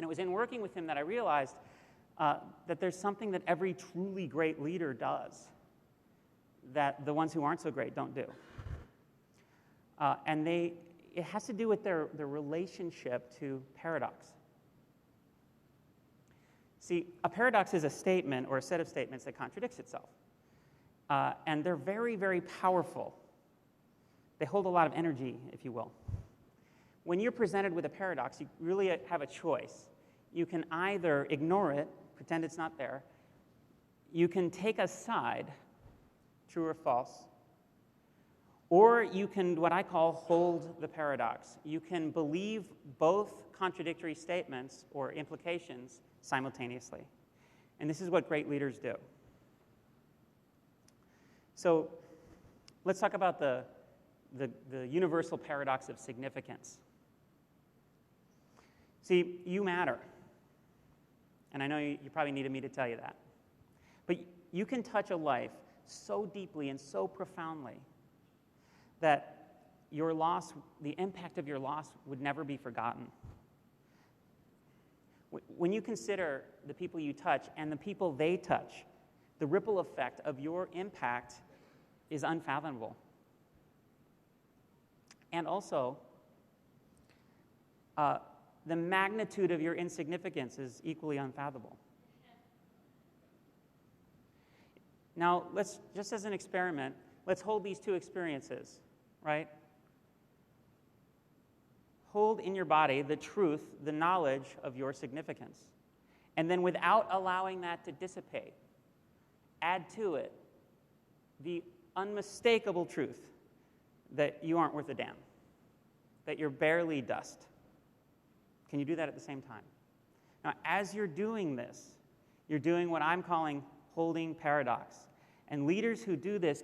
And it was in working with him that I realized that there's something that every truly great leader does that the ones who aren't so great don't do. And it has to do with their relationship to paradox. See, a paradox is a statement or a set of statements that contradicts itself. And they're very, very powerful. They hold a lot of energy, if you will. When you're presented with a paradox, you really have a choice. You can either ignore it, pretend it's not there. You can take a side, true or false. Or you can, what I call, hold the paradox. You can believe both contradictory statements or implications simultaneously. And this is what great leaders do. So let's talk about the universal paradox of significance. See, you matter. And I know you probably needed me to tell you that. But you can touch a life so deeply and so profoundly that your loss, the impact of your loss, would never be forgotten. When you consider the people you touch and the people they touch, the ripple effect of your impact is unfathomable. And also, the magnitude of your insignificance is equally unfathomable. Now, just as an experiment, let's hold these two experiences, right? Hold in your body the truth, the knowledge of your significance. And then without allowing that to dissipate, add to it the unmistakable truth that you aren't worth a damn, that you're barely dust. Can you do that at the same time? Now, as you're doing this, you're doing what I'm calling holding paradox. And leaders who do this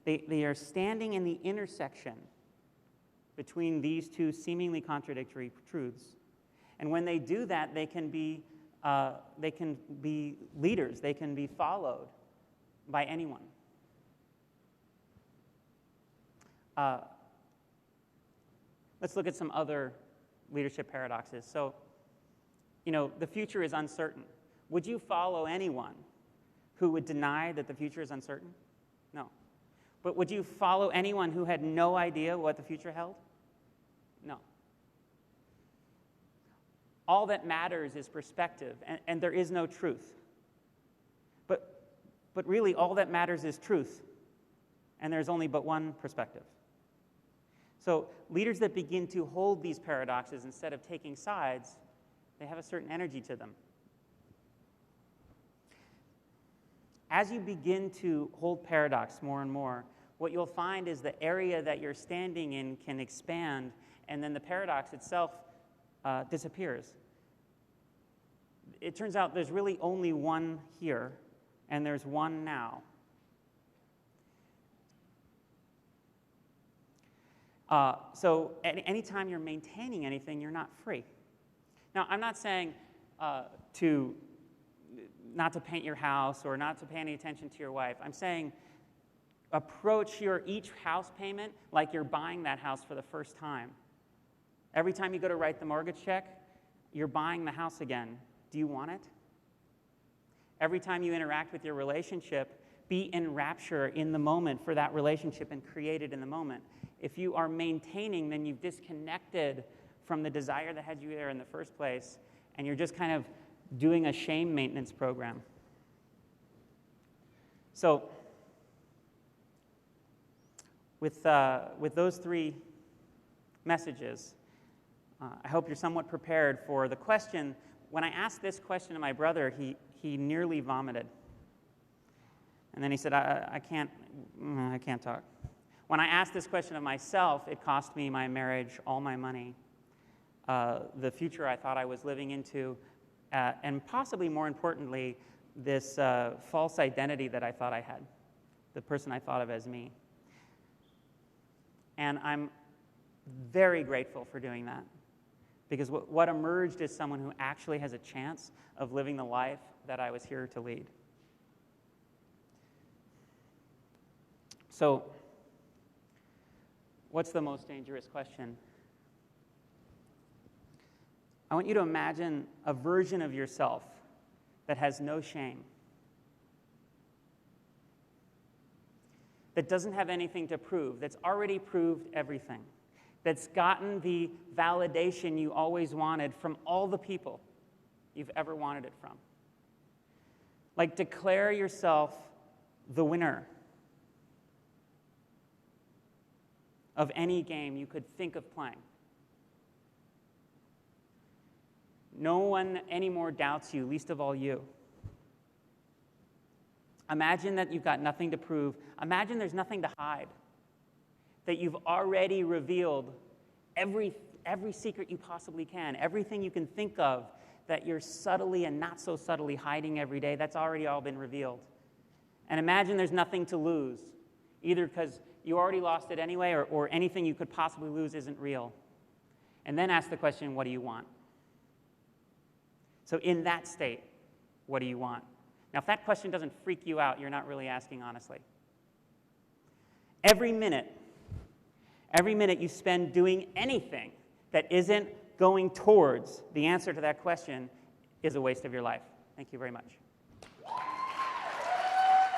they are standing in the intersection between these two seemingly contradictory truths. And when they do that, they can be leaders. They can be followed by anyone. Let's look at some other leadership paradoxes. So, the future is uncertain. Would you follow anyone who would deny that the future is uncertain? No. But would you follow anyone who had no idea what the future held? No. All that matters is perspective, and there is no truth. But really, all that matters is truth, and there's only but one perspective. So leaders that begin to hold these paradoxes instead of taking sides, they have a certain energy to them. As you begin to hold paradox more and more, what you'll find is the area that you're standing in can expand, and then the paradox itself disappears. It turns out there's really only one here, and there's one now. So anytime you're maintaining anything, you're not free. Now, I'm not saying not to paint your house or not to pay any attention to your wife. I'm saying approach your each house payment like you're buying that house for the first time. Every time you go to write the mortgage check, you're buying the house again. Do you want it? Every time you interact with your relationship, be in rapture in the moment for that relationship and create it in the moment. If you are maintaining, then you've disconnected from the desire that had you there in the first place, and you're just kind of doing a shame maintenance program. So, with those three messages, I hope you're somewhat prepared for the question. When I asked this question to my brother, he nearly vomited. And then he said, I can't talk. When I asked this question of myself, it cost me my marriage, all my money, the future I thought I was living into, and possibly more importantly, this false identity that I thought I had, the person I thought of as me. And I'm very grateful for doing that, because what emerged is someone who actually has a chance of living the life that I was here to lead. So, what's the most dangerous question? I want you to imagine a version of yourself that has no shame, that doesn't have anything to prove, that's already proved everything, that's gotten the validation you always wanted from all the people you've ever wanted it from. Like, declare yourself the winner of any game you could think of playing. No one anymore doubts you, least of all you. Imagine that you've got nothing to prove. Imagine there's nothing to hide. That you've already revealed every secret you possibly can, everything you can think of that you're subtly and not so subtly hiding every day, that's already all been revealed. And imagine there's nothing to lose, either because you already lost it anyway or anything you could possibly lose isn't real. And then ask the question, what do you want? So in that state, what do you want? Now, if that question doesn't freak you out, you're not really asking honestly. Every minute you spend doing anything that isn't going towards the answer to that question is a waste of your life. Thank you very much.